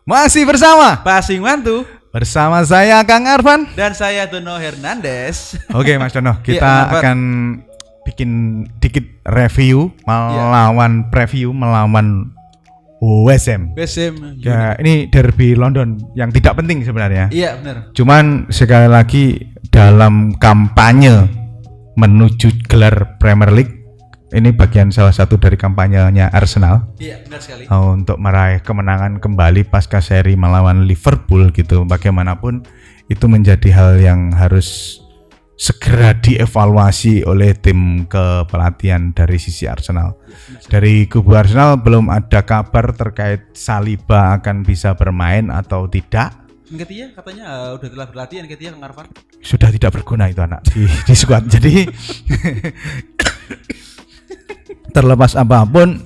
Masih bersama Passing Mantu bersama saya Kang Arfan dan saya Dono Hernandez. Oke Mas Dono, kita Iya, akan bikin dikit review melawan West Ham. BSM. Ya, ini derby London yang tidak penting sebenarnya. Iya benar. Cuman sekali lagi dalam kampanye menuju gelar Premier League, ini bagian salah satu dari kampanyenya Arsenal. Iya benar sekali. Untuk meraih kemenangan kembali pasca seri melawan Liverpool gitu. Bagaimanapun itu menjadi hal yang harus segera dievaluasi oleh tim kepelatihan dari sisi Arsenal. Dari kubu Arsenal belum ada kabar terkait Saliba akan bisa bermain atau tidak. Enggak katanya udah telah berlatih Nketiah Kang Arfan. Sudah tidak berguna itu anak di squad. Jadi terlepas apapun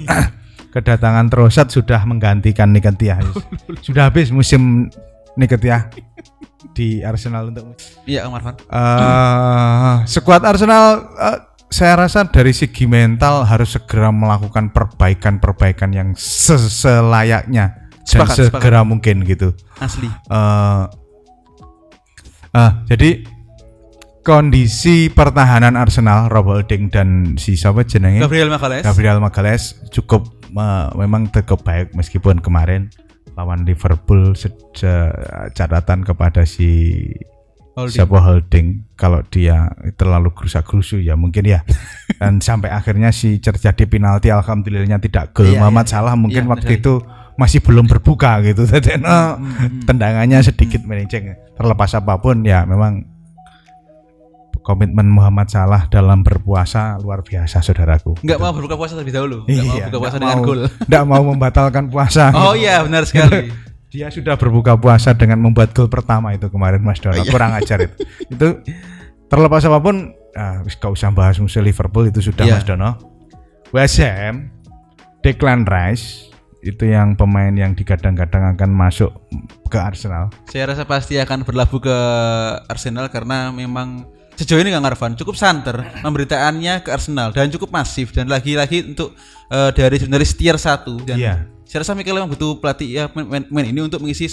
kedatangan Trossard sudah menggantikan Nketiah. Sudah habis musim Nketiah di Arsenal untuk Iya Kang Arfan. Skuad Arsenal saya rasa dari segi mental harus segera melakukan perbaikan yang selayaknya dan segera mungkin gitu. Asli. Jadi kondisi pertahanan Arsenal, Rob Holding dan si siapa jenenge Gabriel Magalhaes cukup memang cukup baik meskipun kemarin lawan Liverpool catatan kepada si Holding kalau dia terlalu gerusak-gerusu ya mungkin ya. Dan sampai akhirnya si terjadi penalti, alhamdulillahnya tidak gol. Muhammad Salah mungkin waktu itu masih belum berbuka gitu. Tendangannya sedikit melenceng. Terlepas apapun ya memang komitmen Muhammad Salah dalam berpuasa luar biasa saudaraku. Enggak mau berbuka puasa terlebih dahulu. Enggak mau berbuka puasa dengan gol. Enggak mau membatalkan puasa. Oh iya benar sekali. Dia sudah berbuka puasa dengan membuat gol pertama itu kemarin Mas Dono. Kurang ajar itu. Itu terlepas apapun gak usah bahas musuh Liverpool itu sudah Mas Dono. West Ham, Declan Rice itu yang pemain yang digadang-gadang akan masuk ke Arsenal. Saya rasa pasti akan berlabuh ke Arsenal karena memang sejauh ini Kang Arfan cukup santer pemberitaannya ke Arsenal dan cukup masif dan lagi-lagi untuk dari jurnalis tier 1 dan saya rasa Mikel memang butuh pelatih ya main ini untuk mengisi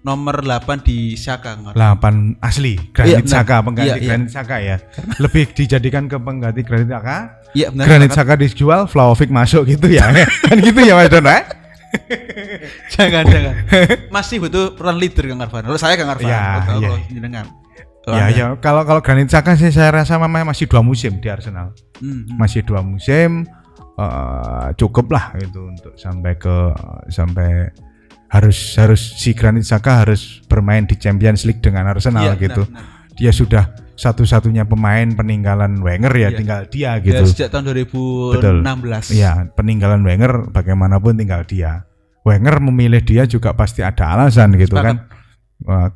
nomor 8 di Xhaka. 8 asli Granit Xhaka pengganti Granit Xhaka ya. Lebih dijadikan ke pengganti Granit Xhaka. Iya benar. Granit Xhaka dijual, Vlahovic masuk gitu ya. Kan gitu ya Mas Dono. Jangan. Masih butuh peran leader Kang Arfan. Kalau saya Kang Arfan. Ya kalau Granit Xhaka sih saya rasa masih 2 musim di Arsenal. Masih 2 musim cukup lah itu untuk sampai harus si Granit Xhaka harus bermain di Champions League dengan Arsenal gitu. Benar. Dia sudah satu-satunya pemain peninggalan Wenger ya tinggal dia gitu. Sejak tahun 2016. Iya, peninggalan Wenger bagaimanapun tinggal dia. Wenger memilih dia juga pasti ada alasan gitu kan.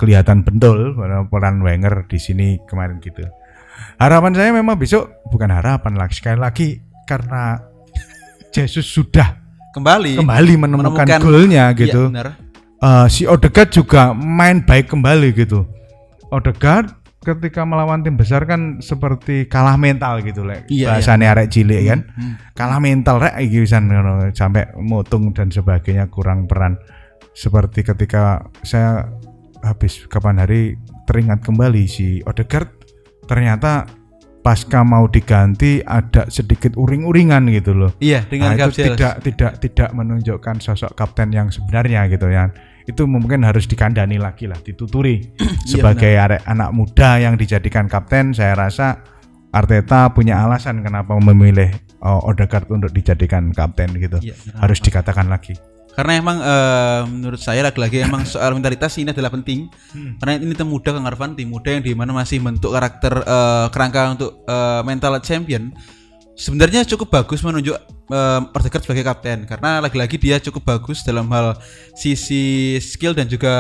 Kelihatan betul peran Wenger di sini kemarin gitu. Harapan saya memang besok bukan harapan lagi sekali lagi karena Jesus sudah kembali menemukan golnya gitu. Si Odegaard juga main baik kembali gitu. Odegaard ketika melawan tim besar kan seperti kalah mental gitu bahasane arek cilik kan. Kalah mental rek iki wisan sampai mutung dan sebagainya kurang peran. Seperti ketika saya habis kapan hari teringat kembali si Odegaard ternyata pasca mau diganti ada sedikit uring-uringan gitu loh. Iya, dengan itu tidak menunjukkan sosok kapten yang sebenarnya gitu ya. Itu mungkin harus dikandani lagi lah, dituturi sebagai anak muda yang dijadikan kapten. Saya rasa Arteta punya alasan kenapa memilih Odegaard untuk dijadikan kapten gitu. Harus dikatakan lagi. Karena emang menurut saya lagi-lagi emang soal mentalitas ini adalah penting. Karena ini tim muda Kang Arfan, tim muda yang dimana masih bentuk karakter kerangka untuk mental champion. Sebenarnya cukup bagus menunjuk Odegaard sebagai kapten karena lagi-lagi dia cukup bagus dalam hal sisi skill dan juga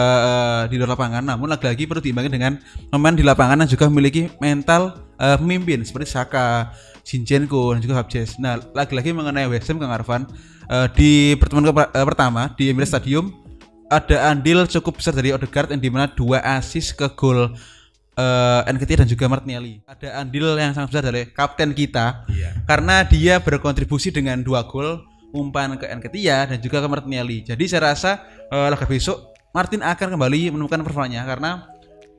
di luar lapangan. Namun lagi-lagi perlu diimbangi dengan pemain di lapangan yang juga memiliki mental pemimpin seperti Xhaka, Zinchenko dan juga Hapjes. Nah, lagi-lagi mengenai West Ham Kang Arfan, di pertemuan pertama di Emirates Stadium ada andil cukup besar dari Odegaard yang dimana 2 assist ke gol Nketiah dan juga Martinelli. Ada andil yang sangat besar dari kapten kita karena dia berkontribusi dengan 2 gol umpan ke Nketiah dan juga ke Martinelli. Jadi saya rasa laga besok Martin akan kembali menemukan performanya karena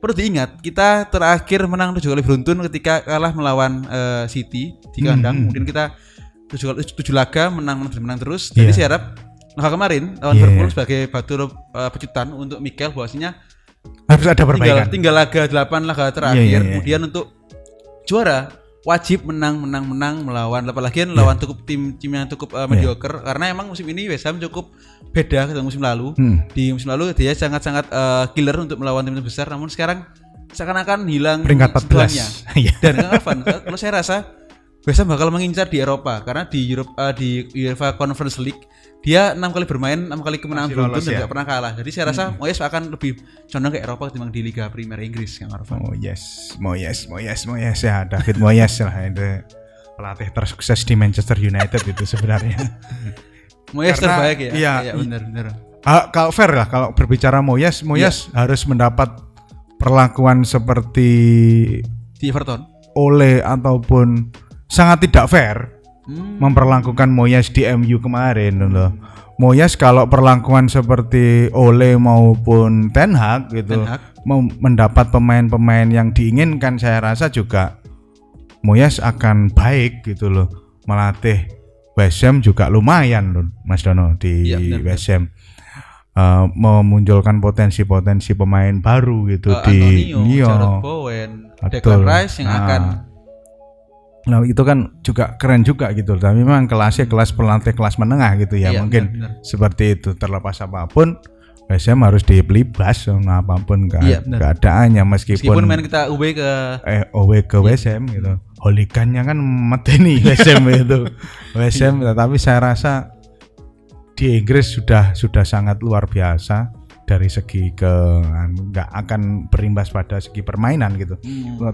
perlu diingat kita terakhir menang 7 kali beruntun ketika kalah melawan City di kandang. Mungkin kita 7 laga menang terus. Jadi saya harap laga kemarin lawan Liverpool sebagai batu pecutan untuk Mikel bahwasanya harus ada perbaikan. Tinggal laga 8 laga terakhir kemudian untuk juara wajib menang melawan apalagi lawan cukup tim yang cukup mediocre karena emang musim ini West Ham cukup beda dengan musim lalu. Di musim lalu dia sangat-sangat killer untuk melawan tim besar, namun sekarang seakan-akan hilang peringkat 14. Dan Kang Arfan, kalau saya rasa West Ham bakal mengincar di Eropa karena di UEFA Conference League dia 6 kali bermain, 6 kali kemenangan beruntun dan tidak pernah kalah. Jadi saya rasa Moyes akan lebih condong ke Eropa ketimbang di Liga Premier Inggris, Kang Arfan. Moyes ya, David Moyes lah itu pelatih tersukses di Manchester United itu sebenarnya. Moyes terbaik ya. Iya, benar. Kalau fair lah, kalau berbicara Moyes harus mendapat perlakuan seperti di Everton Ole ataupun sangat tidak fair memperlakukan Moyes di MU kemarin loh. Moyes kalau perlakuan seperti Ole maupun Ten Hag gitu mendapat pemain-pemain yang diinginkan, saya rasa juga Moyes akan baik gitu loh. Melatih West Ham juga lumayan loh Mas Dono di West Ham. Memunculkan potensi-potensi pemain baru gitu di Antonio, Jarrod Bowen, Declan Rice yang akan itu kan juga keren juga gitu, tapi memang kelasnya kelas pelatih kelas menengah gitu ya, mungkin benar. Seperti itu. Terlepas apapun West Ham harus dibelibas apapun keadaannya, meskipun main kita away ke West Ham gitu, holigannya kan meteni West Ham itu West Ham, tapi saya rasa di Inggris sudah sangat luar biasa dari segi nggak akan berimbas pada segi permainan gitu,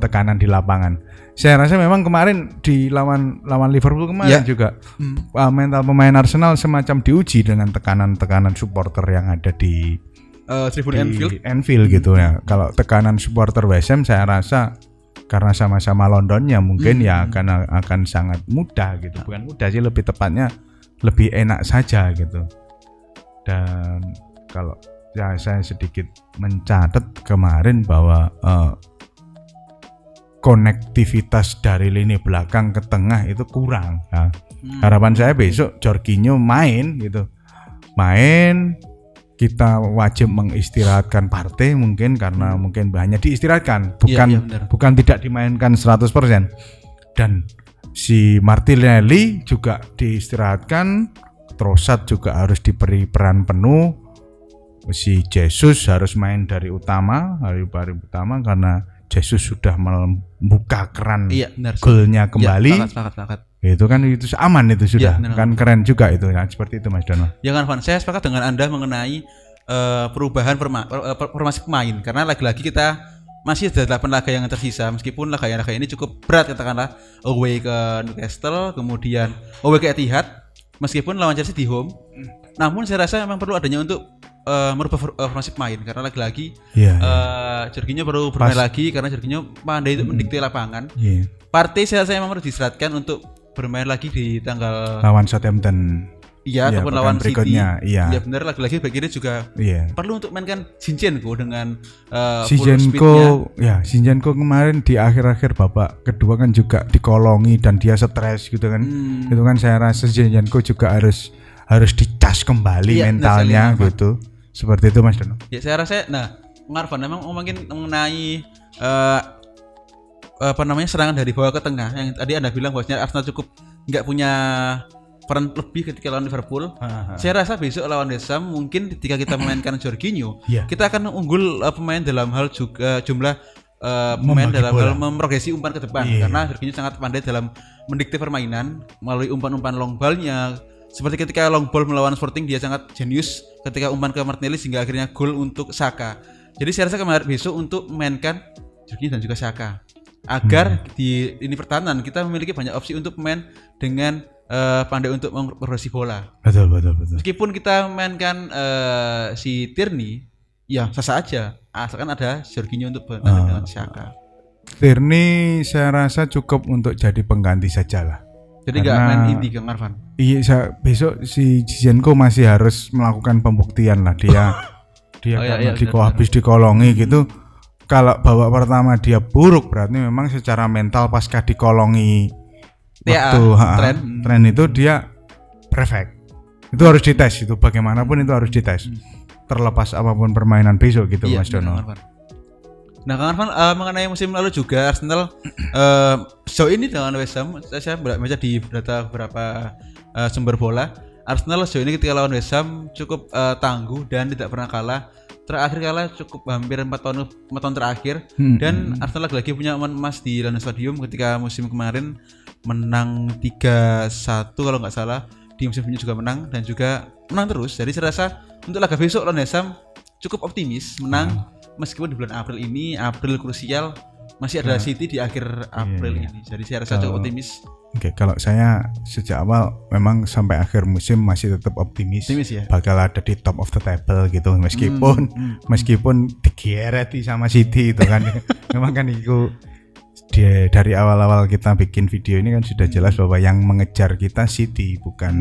tekanan di lapangan. Saya rasa memang kemarin di lawan Liverpool kemarin juga mental pemain Arsenal semacam diuji dengan tekanan supporter yang ada di Tribun Anfield gitu ya. Kalau tekanan supporter West Ham saya rasa karena sama-sama Londonnya mungkin akan sangat mudah gitu, bukan mudah sih, lebih tepatnya lebih enak saja gitu. Dan kalau saya sedikit mencatat kemarin bahwa konektivitas dari lini belakang ke tengah itu kurang. Nah, harapan saya besok Jorginho main gitu. Kita wajib mengistirahatkan Partey mungkin karena mungkin hanya diistirahatkan, bukan tidak dimainkan 100%. Dan si Martinelli juga diistirahatkan, Trossard juga harus diberi peran penuh. Si Jesus harus main dari utama karena Jesus sudah membuka keran golnya kembali. Sepakat. Itu kan itu aman itu sudah kan keren juga itu ya, seperti itu Mas Dono. Ya kan Van, saya sepakat dengan Anda mengenai perubahan formasi pemain karena lagi-lagi kita masih ada 8 laga yang tersisa, meskipun laga ini cukup berat, katakanlah away ke Newcastle, kemudian away ke Etihad, meskipun lawan Chelsea di home. Namun saya rasa memang perlu adanya untuk merubah formasi pemain karena lagi-lagi Jorginho baru bermain lagi karena Jorginho pandai untuk mendikte lapangan. Partey saya memang harus diseratkan untuk bermain lagi di tanggal lawan Southampton. Ataupun lawan City. Iya benar, lagi-lagi bagi dia juga perlu untuk mainkan Zinchenko dengan Zinchenko kemarin di akhir-akhir babak kedua kan juga dikolongi dan dia stres gitu kan. Itu kan saya rasa Zinchenko juga harus dicas kembali mentalnya gitu. Seperti itu Mas Dono. Ya saya rasa Marvan memang mungkin mengenai serangan dari bawah ke tengah yang tadi Anda bilang bahwasanya Arsenal cukup enggak punya peran lebih ketika lawan Liverpool. Saya rasa besok lawan West Ham mungkin ketika kita memainkan Jorginho, kita akan unggul pemain dalam hal juga jumlah pemain dalam hal memprogresi umpan ke depan karena Jorginho sangat pandai dalam mendikte permainan melalui umpan-umpan long ball-nya. Seperti ketika long ball melawan Sporting dia sangat jenius ketika umpan ke Martinelli sehingga akhirnya gol untuk Saka. Jadi saya rasa kemarin besok untuk memainkan Jorginho dan juga Saka agar di ini pertahanan kita memiliki banyak opsi untuk pemain dengan pandai untuk memprogresi bola. Betul. Meskipun kita memainkan si Tierney, sah aja asalkan ada Jorginho untuk bertanding dengan Saka. Tierney saya rasa cukup untuk jadi pengganti sajalah. Jadi nggak main inti Kang Marvan. Iya, besok si Zinchenko masih harus melakukan pembuktian lah dia Dia habis dikolongi gitu. Kalau babak pertama dia buruk berarti memang secara mental pasca dikolongi waktu tren itu dia perfect. Itu harus dites, itu bagaimanapun itu harus dites. Terlepas apapun permainan besok gitu, Mas Dono. Nah, Kang Arfan, mengenai musim lalu juga Arsenal sejauh ini dengan West Ham, saya baca di beberapa sumber bola, Arsenal sejauh ini ketika lawan West Ham cukup tangguh dan tidak pernah kalah. Terakhir kalah cukup hampir 4 tahun terakhir, dan Arsenal lagi punya momen emas di London Stadium ketika musim kemarin menang 3-1 kalau nggak salah. Di musim ini juga menang dan juga menang terus. Jadi saya rasa untuk laga besok lawan West Ham cukup optimis menang, meskipun di bulan April ini, April krusial, masih ada City di akhir April ini. Jadi saya rasa cukup optimis. Oke, kalau saya sejak awal memang sampai akhir musim masih tetap optimis ya? Bakal ada di top of the table gitu, meskipun digiereti sama City itu kan. Memang kan itu dari awal-awal kita bikin video ini kan sudah jelas bahwa yang mengejar kita City, bukan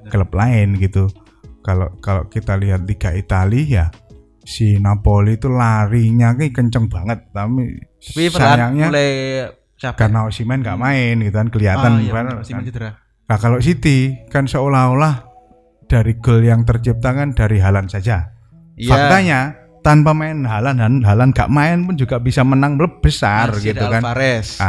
klub lain gitu. Kalau kita lihat Liga Italia ya, si Napoli itu larinya kayak kenceng banget, tapi sayangnya mulai karena Osimhen nggak main gitu kan, kelihatan Osimhen cedera. Nah kalau City kan seolah-olah dari gol yang tercipta kan dari Haaland saja. Faktanya tanpa main Haaland nggak main pun juga bisa menang besar masih gitu kan. Alvarez.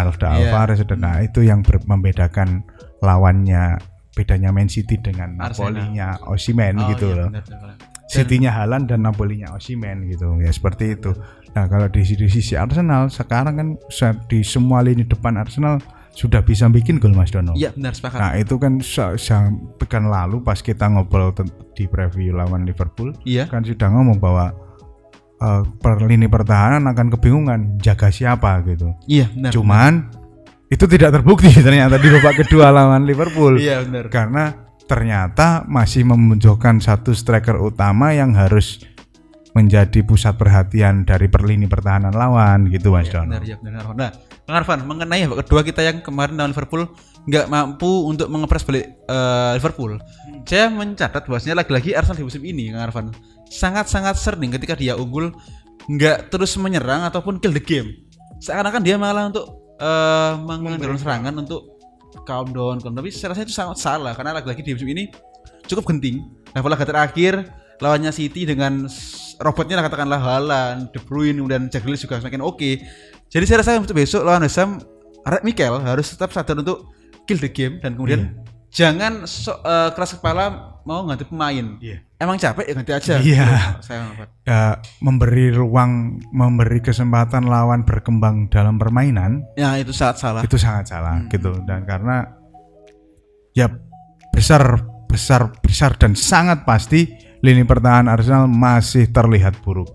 Nah itu yang membedakan lawannya, bedanya Man City dengan Napolinya Osimhen gitu loh. City-nya Haaland dan Napolinya Osimhen gitu ya, seperti itu. Nah kalau di sisi Arsenal sekarang kan di semua lini depan Arsenal sudah bisa bikin gol, Mas Dono. Iya benar, sepakat. Nah itu kan pekan lalu pas kita ngobrol di preview lawan Liverpool, kan sudah ngomong bahwa lini pertahanan akan kebingungan jaga siapa gitu. Iya benar. Cuman itu tidak terbukti ternyata di babak kedua lawan Liverpool. Iya benar. Karena ternyata masih membutuhkan satu striker utama yang harus menjadi pusat perhatian dari lini pertahanan lawan gitu, Mas Dono. Benar. Nah, Kang Arfan, mengenai babak kedua kita yang kemarin lawan Liverpool nggak mampu untuk mengepres balik Liverpool. Saya mencatat bahwasanya lagi-lagi Arsenal di musim ini, Kang Arfan, sangat-sangat sering ketika dia unggul nggak terus menyerang ataupun kill the game. Seakan-akan dia malah untuk mengandalkan serangan untuk calm down. Tapi saya rasa itu sangat salah karena lagi-lagi di musim ini cukup genting. Nah, laga terakhir lawannya City dengan robotnya katakanlah Haaland, De Bruyne dan Jack Grealish juga semakin oke. Jadi saya rasa untuk besok lawan West Ham, Mikel harus tetap sadar untuk kill the game dan kemudian jangan keras kepala mau ganti pemain. Emang capek ya ganti aja. Memberi ruang, memberi kesempatan lawan berkembang dalam permainan. Ya itu sangat salah. Itu sangat salah gitu. Dan karena ya besar dan sangat pasti lini pertahanan Arsenal masih terlihat buruk.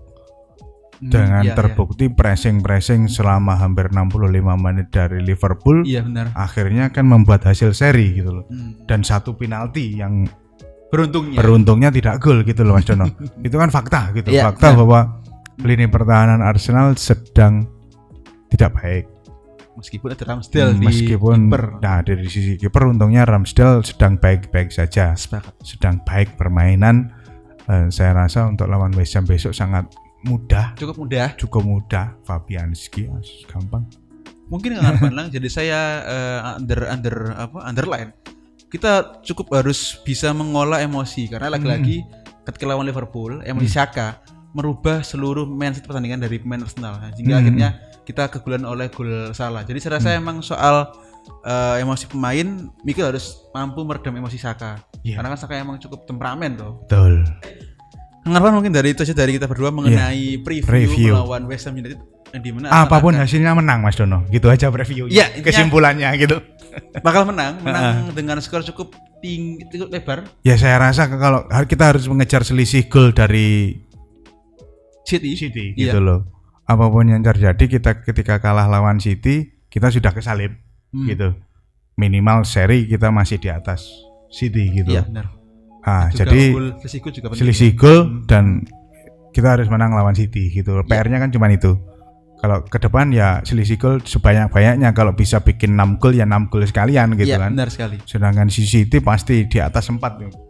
Dengan terbukti pressing selama hampir 65 menit dari Liverpool. Iya benar. Akhirnya kan membuat hasil seri gitu loh. Dan satu penalti yang beruntungnya tidak gol gitu loh, Mas Dono. Itu kan fakta gitu. Fakta bahwa lini pertahanan Arsenal sedang tidak baik. Meskipun ada Ramsdale dari sisi kiper untungnya Ramsdale sedang baik-baik saja. Sedang baik permainan. Saya rasa untuk lawan West Ham besok sangat mudah. Cukup mudah. Fabianski gampang. Mungkin Kang Arfan lang, jadi saya underline. Kita cukup harus bisa mengolah emosi karena lagi-lagi ketika lawan Liverpool, emosi Saka merubah seluruh mindset pertandingan dari pemain Arsenal sehingga akhirnya kita kegulan oleh gol salah. Jadi saya rasa emang soal emosi pemain, Mikel harus mampu meredam emosi Saka. Karena kan Saka emang cukup temperamen tuh. Betul. Kang Arfan, mungkin dari itu aja dari kita berdua mengenai preview melawan West Ham United yang di mana apapun hasilnya menang, Mas Dono. Gitu aja preview. Kesimpulannya gitu. Bakal menang dengan skor cukup tinggi, cukup lebar. Ya saya rasa kalau kita harus mengejar selisih gol dari City gitu loh. Apapun yang terjadi, kita ketika kalah lawan City kita sudah kesalip gitu. Minimal seri kita masih di atas City gitu. Iya benar. Jadi selisih gol dan kita harus menang lawan City gitu. PR-nya kan cuma itu. Kalau ke depan ya selisih gol sebanyak-banyaknya, kalau bisa bikin 6 gol ya 6 gol sekalian gitu kan. Benar sekali. Sedangkan si City pasti di atas 4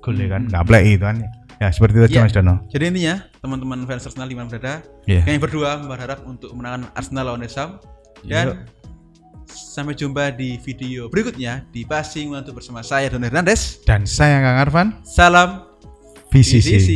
gol kan. Gablek itu kan. Ya, seperti itu aja Iya. Mas Dono. Jadi intinya teman-teman fans Arsenal di mana berada, Iya. kami berdua berharap untuk kemenangan Arsenal lawan West Ham. Dan sampai jumpa di video berikutnya di Passing Waktu bersama saya Don Hernandez Dan saya Kang Arfan, Salam VCC. VCC.